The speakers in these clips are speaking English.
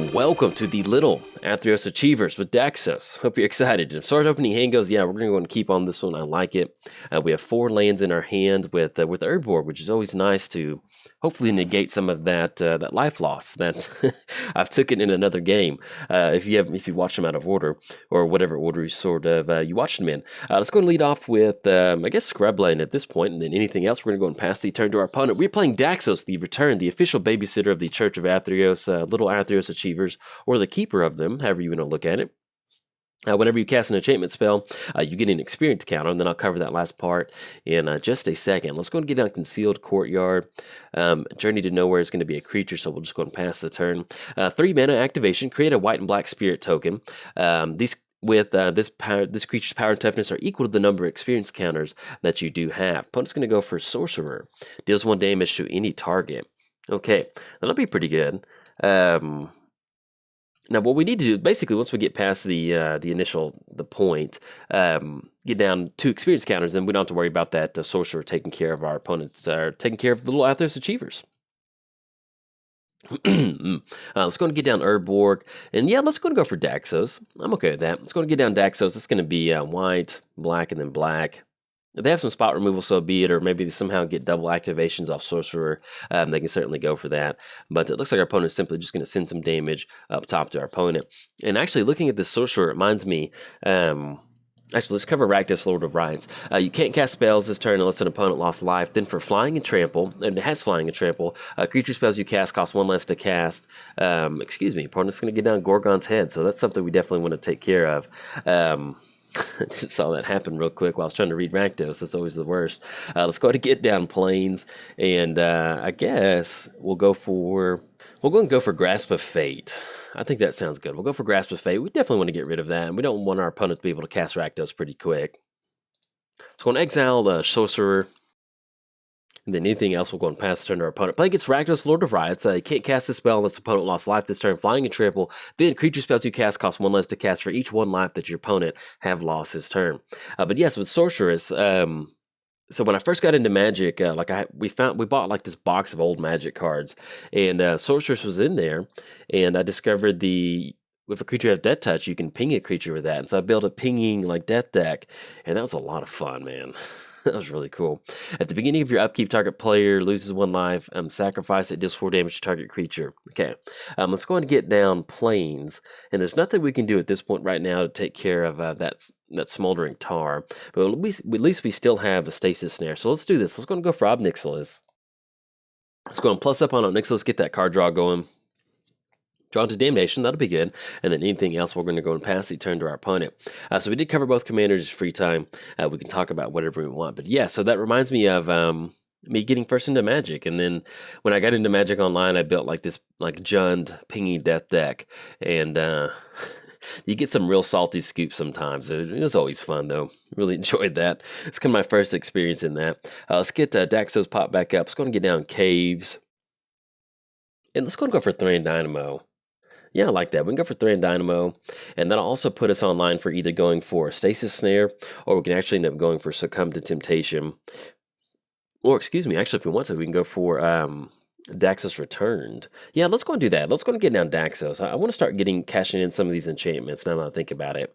Welcome to the Little Athreos Achievers with Daxos. Hope you're excited. If start opening hand goes, yeah, we're going to keep on this one. I like it. We have 4 lands in our hand with Urdborg, which is always nice to hopefully negate some of that life loss that I've taken in another game. If you watch them out of order or whatever order you watched them in. Let's go and lead off with I guess Scrubland at this point, and then anything else. We're going to go and pass the turn to our opponent. We're playing Daxos, the Return, the official babysitter of the Church of Athreos, Little Athreos Achievers, or the keeper of them, however you want to look at it. Whenever you cast an enchantment spell, you get an experience counter, and then I'll cover that last part in just a second. Let's go and get down Concealed Courtyard. Journey to Nowhere is going to be a creature, so we'll just go and pass the turn. 3 mana activation, create a white and black spirit token. This creature's power and toughness are equal to the number of experience counters that you do have. Opponent's going to go for Sorcerer. Deals 1 damage to any target. Okay, that'll be pretty good. Now, what we need to do, basically, once we get past the point, get down 2 experience counters, then we don't have to worry about that sorcerer taking care of our opponents, taking care of the Little Athos Achievers. Let's go and get down Urdborg, and yeah, let's go and go for Daxos. I'm okay with that. Let's go and get down Daxos. It's going to be white, black, and then black. If they have some spot removal, so be it, or maybe they somehow get double activations off Sorcerer, they can certainly go for that. But it looks like our opponent is simply just going to send some damage up top to our opponent. And actually, looking at this Sorcerer, it reminds me, actually, let's cover Rakdos, Lord of Riots. You can't cast spells this turn unless an opponent lost life. Then for Flying and Trample, and it has Flying and Trample, creature spells you cast cost 1 less to cast. Opponent's going to get down Gorgon's Head, so that's something we definitely want to take care of. I just saw that happen real quick while I was trying to read Rakdos. That's always the worst. Let's go ahead and get down Plains, and I guess we'll go and go for Grasp of Fate. I think that sounds good. We'll go for Grasp of Fate. We definitely want to get rid of that, and we don't want our opponent to be able to cast Rakdos pretty quick. So we're going to exile the Sorcerer. And then anything else, we'll go and pass the turn to our opponent. Play against Rakdos, Lord of Riots. You can't cast this spell unless the opponent lost life this turn. Flying and Trample. Then creature spells you cast cost 1 less to cast for each 1 life that your opponent have lost this turn. But yes, with Sorceress, so when I first got into Magic, we bought like this box of old Magic cards, and Sorceress was in there, and I discovered if a creature has Death Touch, you can ping a creature with that. And so I built a pinging like death deck, and that was a lot of fun, man. That was really cool. At the beginning of your upkeep, target player loses 1 life. Sacrifice it, deals 4 damage to target creature. Okay, let's go and get down Plains. And there's nothing we can do at this point right now to take care of that Smoldering Tar. But at least we still have a Stasis Snare. So let's do this. Let's go and go for Obnixilis. Let's go and plus up on Obnixilis, get that card draw going. Draw into Damnation, that'll be good. And then anything else, we're going to go and pass the turn to our opponent. So we did cover both commanders' free time. We can talk about whatever we want. But yeah, so that reminds me of me getting first into Magic. And then when I got into Magic Online, I built like this Jund pinging death deck. And you get some real salty scoops sometimes. It was always fun, though. Really enjoyed that. It's kind of my first experience in that. Let's get Daxos pop back up. Let's go and get down Caves. And let's go and go for Thran Dynamo. Yeah, I like that. We can go for Thran Dynamo, and that'll also put us online for either going for Stasis Snare, or we can actually end up going for Succumb to Temptation. Or, excuse me, actually, if we want to, we can go for Daxos Returned. Yeah, let's go and do that. Let's go and get down Daxos. I want to start cashing in some of these enchantments now that I think about it.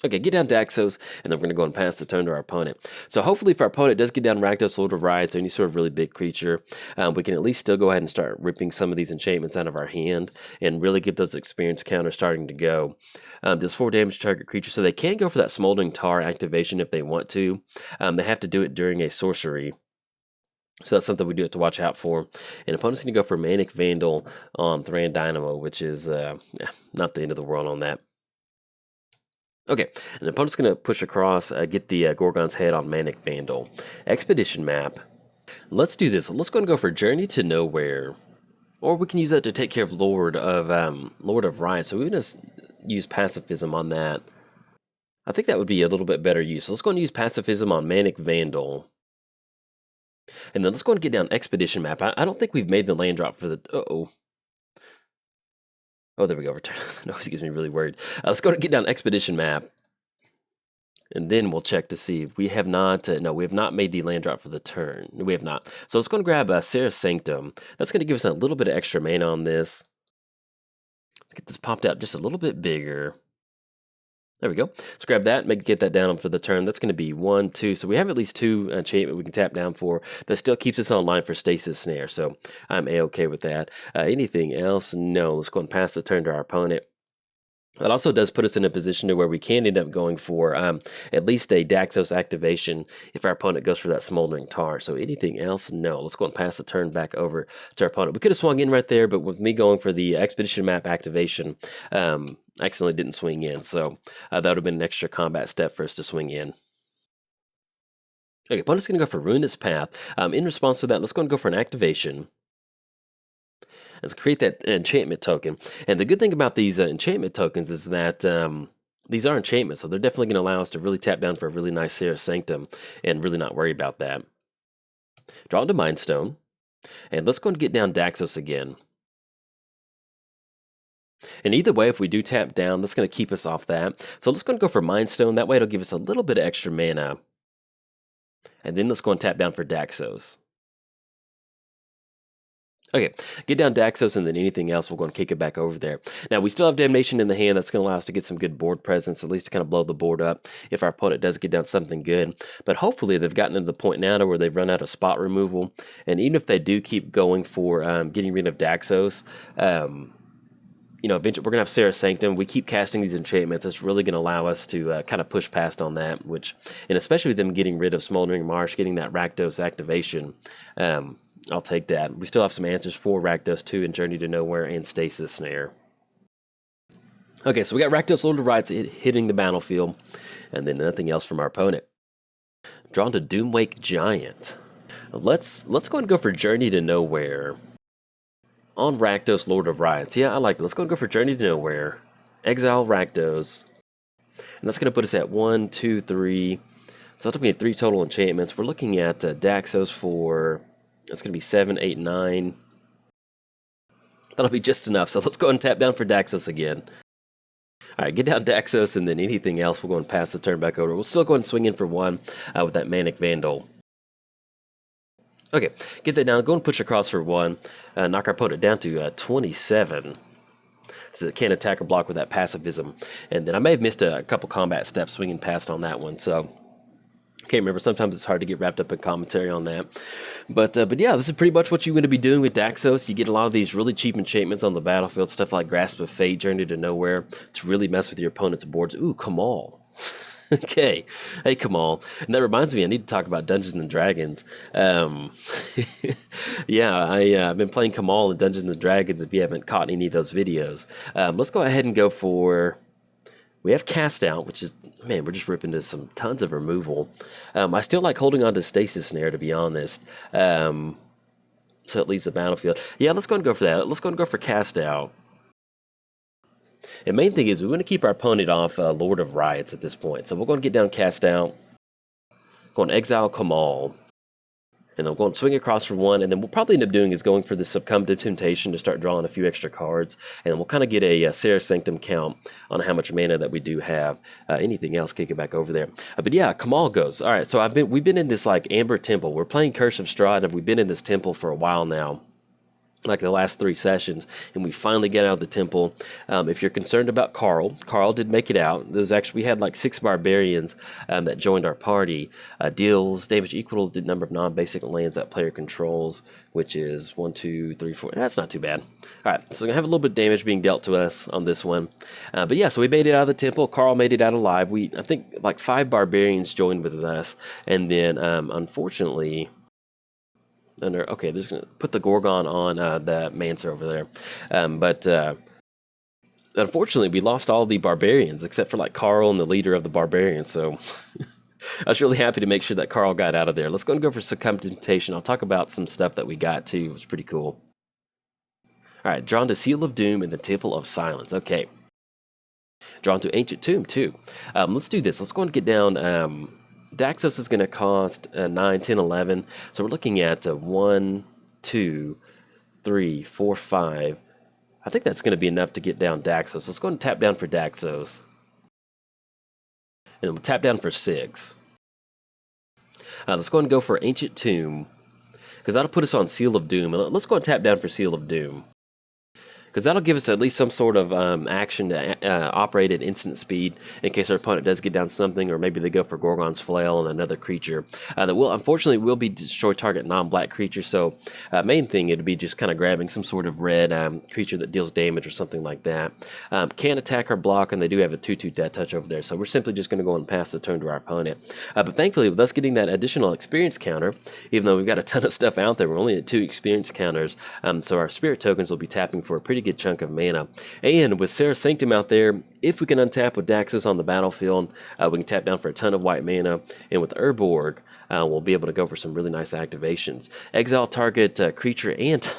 Okay, get down Daxos, and then we're going to go and pass the turn to our opponent. So hopefully if our opponent does get down Rakdos, Lord of Riots, or any sort of really big creature, we can at least still go ahead and start ripping some of these enchantments out of our hand and really get those experience counters starting to go. Does 4 damage to target creature, so they can go for that Smoldering Tar activation if they want to. They have to do it during a sorcery. So that's something we do have to watch out for. And opponent's going to go for Manic Vandal on Thran Dynamo, which is not the end of the world on that. Okay, and the opponent's going to push across, get the Gorgon's Head on Manic Vandal. Expedition map. Let's do this. Let's go and go for Journey to Nowhere. Or we can use that to take care of Lord of Riots. So we're going to use Pacifism on that. I think that would be a little bit better use. So let's go and use Pacifism on Manic Vandal. And then let's go and get down Expedition map. I don't think we've made the land drop for the... Oh, there we go. Return. No, it gives me really worried. Let's go and get down Expedition map. And then we'll check to see if we have not... no, we have not made the land drop for the turn. We have not. So let's go and grab Sarah's Sanctum. That's going to give us a little bit of extra mana on this. get this popped out just a little bit bigger. There we go. Let's grab that, get that down for the turn. That's going to be 1, 2. So we have at least 2 enchantment we can tap down for. That still keeps us online for Stasis Snare, so I'm A-okay with that. Anything else? No. Let's go and pass the turn to our opponent. That also does put us in a position to where we can end up going for at least a Daxos activation if our opponent goes for that Smoldering Tar. So anything else? No. Let's go and pass the turn back over to our opponent. We could have swung in right there, but with me going for the Expedition Map activation, I accidentally didn't swing in. So that would have been an extra combat step for us to swing in. Okay, opponent's going to go for Ruinous Path. In response to that, let's go and go for an activation. Let's create that enchantment token. And the good thing about these enchantment tokens is that these are enchantments, so they're definitely going to allow us to really tap down for a really nice Seraph Sanctum and really not worry about that. Draw into Mind Stone, and let's go and get down Daxos again. And either way, if we do tap down, that's going to keep us off that. So let's go and go for Mind Stone. That way it'll give us a little bit of extra mana. And then let's go and tap down for Daxos. Okay, get down Daxos, and then anything else, we'll go and kick it back over there. Now, we still have Damnation in the hand. That's going to allow us to get some good board presence, at least to kind of blow the board up if our opponent does get down something good. But hopefully, they've gotten to the point now to where they've run out of spot removal. And even if they do keep going for getting rid of Daxos, you know, eventually we're going to have Seraph Sanctum. We keep casting these enchantments. It's really going to allow us to kind of push past on that, and especially them getting rid of Smoldering Marsh, getting that Rakdos activation. I'll take that. We still have some answers for Rakdos too in Journey to Nowhere and Stasis Snare. Okay, so we got Rakdos Lord of Riots hitting the battlefield, and then nothing else from our opponent. Drawn to Doomwake Giant. Let's go ahead and go for Journey to Nowhere on Rakdos Lord of Riots. Yeah, I like it. Let's go and go for Journey to Nowhere. Exile Rakdos. And that's going to put us at 1, 2, 3. So that'll be 3 total enchantments. We're looking at Daxos for... That's going to be 7, 8, 9. That'll be just enough. So let's go ahead and tap down for Daxos again. All right, get down Daxos, and then anything else, we'll go and pass the turn back over. We'll still go and swing in for 1 with that Manic Vandal. Okay, get that down. Go and push across for 1. Knock our opponent down to 27. So it can't attack or block with that pacifism. And then I may have missed a couple combat steps swinging past on that one. So can't remember. Sometimes it's hard to get wrapped up in commentary on that. But yeah, this is pretty much what you're going to be doing with Daxos. You get a lot of these really cheap enchantments on the battlefield, stuff like Grasp of Fate, Journey to Nowhere, to really mess with your opponent's boards. Ooh, Kamal. Okay, hey Kamal. And that reminds me, I need to talk about Dungeons and Dragons. Yeah, I've been playing Kamal in Dungeons and Dragons if you haven't caught any of those videos. Let's go ahead and go for... We have Cast Out, which is, man, we're just ripping into some tons of removal. I still like holding on to Stasis Snare, to be honest. So it leaves the battlefield. Yeah, let's go and go for that. Let's go and go for Cast Out. And main thing is we want to keep our opponent off Lord of Riots at this point. So we're going to get down Cast Out. Go and exile Kamal. And then we'll go and swing across for 1, and then we'll probably end up doing is going for the Succumb to Temptation to start drawing a few extra cards, and then we'll kind of get a Seraph Sanctum count on how much mana that we do have. Anything else, kick it back over there. But yeah, Kamal goes. All right, so we've been in this like Amber Temple. We're playing Curse of Strahd, and we've been in this temple for a while now, like the last 3 sessions, and we finally get out of the temple. If you're concerned about Carl did make it out. There's actually, we had like 6 barbarians that joined our party. Deals damage equal to the number of non-basic lands that player controls, which is 1, 2, 3, 4. That's not too bad. All right, so we're gonna have a little bit of damage being dealt to us on this one. But yeah, so we made it out of the temple. Carl made it out alive. I think like 5 barbarians joined with us, and then unfortunately. Okay, there's gonna put the Gorgon on the Mancer over there, but unfortunately we lost all the barbarians except for like Carl and the leader of the barbarians. So I was really happy to make sure that Carl got out of there. Let's go and go for Succumb to Temptation. I'll talk about some stuff that we got too. It was pretty cool. All right, drawn to Seal of Doom and the Temple of Silence. Okay, drawn to Ancient Tomb too. Let's do this. Let's go and get down. Daxos is going to cost 9, 10, 11. So we're looking at 1, 2, 3, 4, 5. I think that's going to be enough to get down Daxos. Let's go and tap down for Daxos. And then we'll tap down for 6. Let's go and go for Ancient Tomb, because that'll put us on Seal of Doom. Let's go and tap down for Seal of Doom. because that'll give us at least some sort of action to operate at instant speed in case our opponent does get down something, or maybe they go for Gorgon's Flail and another creature that will unfortunately be destroy target non-black creature. So main thing, it'd be just kind of grabbing some sort of red creature that deals damage or something like that. Can't attack or block, and they do have a 2/2 death touch over there, so we're simply just going to go and pass the turn to our opponent. But thankfully, with us getting that additional experience counter, even though we've got a ton of stuff out there, we're only at 2 experience counters, so our spirit tokens will be tapping for a pretty good chunk of mana. And with Serra's Sanctum out there, if we can untap with Daxos on the battlefield, we can tap down for a ton of white mana, and with Urborg, we'll be able to go for some really nice activations. Exile target creature and...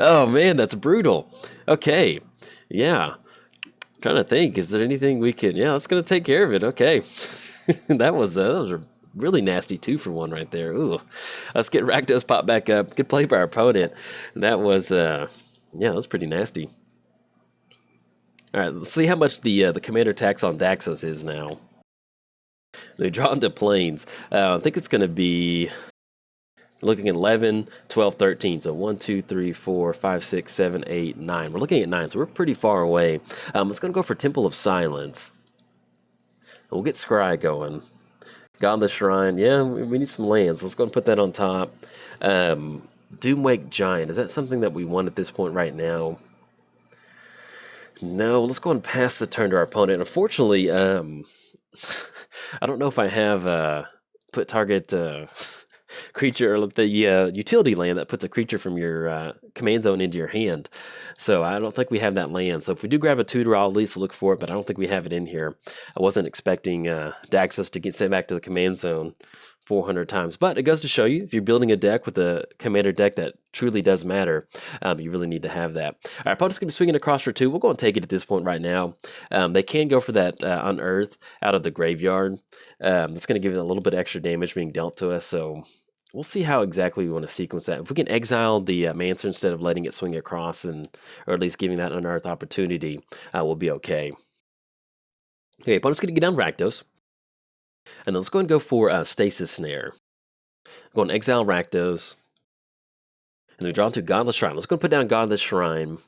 Oh man, that's brutal. Okay, yeah. I'm trying to think, is there anything we can... Yeah, that's going to take care of it. Okay. that was a really nasty 2-for-1 right there. Ooh. Let's get Rakdos pop back up. Good play by our opponent. That was, yeah, that was pretty nasty. All right, let's see how much the commander tax on Daxos is now. They draw into planes. I think it's going to be... looking at 11, 12, 13. So 1, 2, 3, 4, 5, 6, 7, 8, 9. We're looking at 9, so we're pretty far away. It's going to go for Temple of Silence. We'll get Scry going. Godless Shrine. Yeah, we need some lands. Let's go and put that on top. Doomwake Giant. Is that something that we want at this point right now? No, let's go and pass the turn to our opponent. Unfortunately, I don't know if I have put target... creature, or the utility land that puts a creature from your command zone into your hand. So I don't think we have that land. So if we do grab a tutor, I'll at least look for it, but I don't think we have it in here. I wasn't expecting Daxos to get sent back to the command zone 400 times. But it goes to show you, if you're building a deck with a commander deck that truly does matter, you really need to have that. Our opponent's going to be swinging across for 2. We'll go and take it at this point right now. They can go for that Unearth out of the graveyard. That's going to give it a little bit extra damage being dealt to us, so we'll see how exactly we want to sequence that. If we can exile the Mancer instead of letting it swing across, and or at least giving that Unearth opportunity, we'll be okay. Okay, opponent's going to get down Rakdos. And then let's go and go for Stasis Snare. Go and exile Rakdos. And then we draw into Godless Shrine. Let's go and put down Godless Shrine.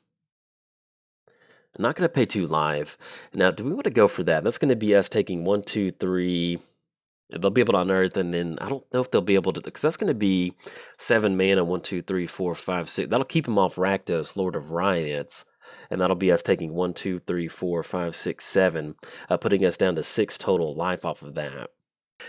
I'm not going to pay 2 live. Now, do we want to go for that? That's going to be us taking 1, 2, 3... They'll be able to unearth, and then I don't know if they'll be able to, because that's going to be 7 mana, 1, 2, 3, 4, 5, 6. That'll keep them off Rakdos, Lord of Riots, and that'll be us taking 1, 2, 3, 4, 5, 6, 7, putting us down to 6 total life off of that.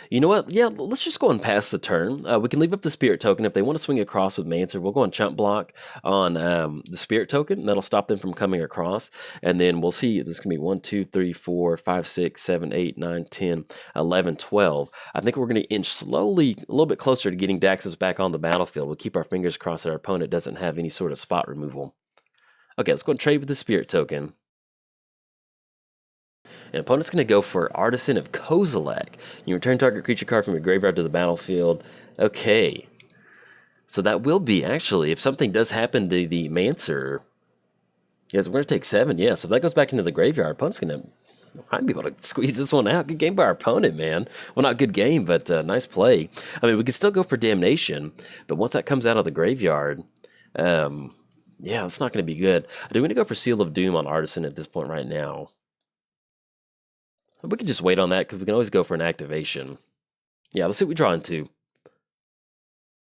You know what? Yeah, let's just go and pass the turn. We can leave up the Spirit Token. If they want to swing across with Mancer, we'll go and chump block on the Spirit Token. That'll stop them from coming across. And then we'll see, this can be 1, 2, 3, 4, 5, 6, 7, 8, 9, 10, 11, 12. I think we're going to inch slowly a little bit closer to getting Daxos back on the battlefield. We'll keep our fingers crossed that our opponent doesn't have any sort of spot removal. Okay, let's go and trade with the Spirit Token. And opponent's going to go for Artisan of Kozilek. You return target creature card from your graveyard to the battlefield. Okay. So that will be, actually, if something does happen to the Mancer, yes, we're going to take 7, yeah. So if that goes back into the graveyard, opponent's going to, might be able to squeeze this one out. Good game by our opponent, man. Well, not good game, but nice play. I mean, we can still go for Damnation, but once that comes out of the graveyard, yeah, that's not going to be good. Do we want to go for Seal of Doom on Artisan at this point right now? We can just wait on that, because we can always go for an activation. Yeah, let's see what we draw into.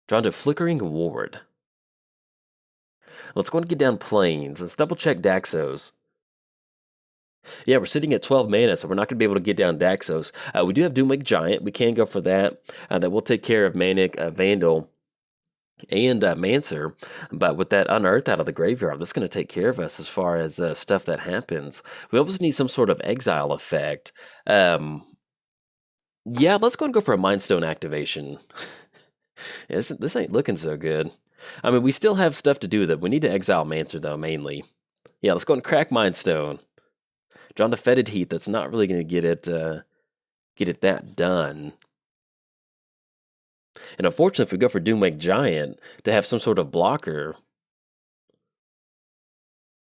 Draw into Flickering Ward. Let's go and get down Plains. Let's double check Daxos. Yeah, we're sitting at 12 mana, so we're not going to be able to get down Daxos. We do have Doomwake Giant. We can go for that. That will take care of Manic, Vandal, and Mancer, but with that Unearth out of the graveyard, that's going to take care of us as far as stuff that happens. We always need some sort of exile effect. Yeah, let's go and go for a Mind Stone activation. This ain't looking so good. I mean, we still have stuff to do with it. We need to exile Mancer, though, mainly. Yeah, let's go and crack Mind Stone. Draw into Fetid Heat. That's not really going to get it that done. And unfortunately, if we go for Doomwake Giant to have some sort of blocker,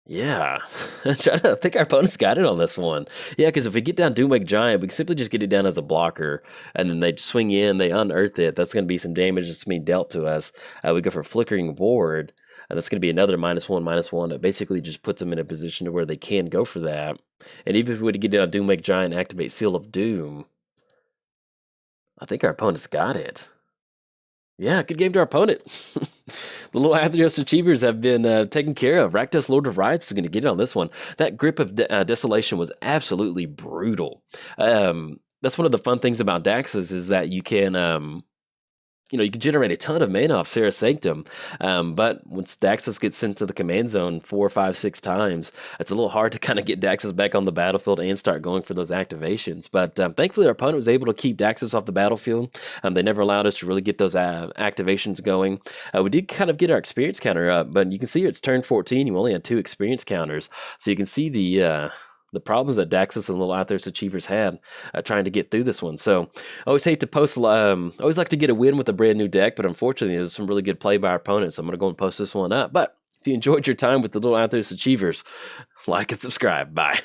yeah, I think our opponent's got it on this one. Yeah, because if we get down Doomwake Giant, we can simply just get it down as a blocker, and then they swing in, they unearth it. That's going to be some damage that's being dealt to us. We go for Flickering Ward. And that's going to be another -1/-1. It basically just puts them in a position to where they can go for that. And even if we were to get down Doom Make Giant, activate Seal of Doom, I think our opponent's got it. Yeah, good game to our opponent. The little Athreos Achievers have been taken care of. Rakdos, Lord of Riots, is going to get it on this one. That Grip of Desolation was absolutely brutal. That's one of the fun things about Daxos is that you can you can generate a ton of mana off Serra Sanctum, but once Daxos gets sent to the command zone 4, 5, 6 times, it's a little hard to kind of get Daxos back on the battlefield and start going for those activations. But thankfully, our opponent was able to keep Daxos off the battlefield. They never allowed us to really get those activations going. We did kind of get our experience counter up, but you can see here it's turn 14. You only had 2 experience counters, so you can see the problems that Daxos and Little Athreos Achievers had trying to get through this one. So I always hate to post, always like to get a win with a brand new deck, but unfortunately there's some really good play by our opponents, so I'm going to go and post this one up. But if you enjoyed your time with the Little Athreos Achievers, like and subscribe. Bye.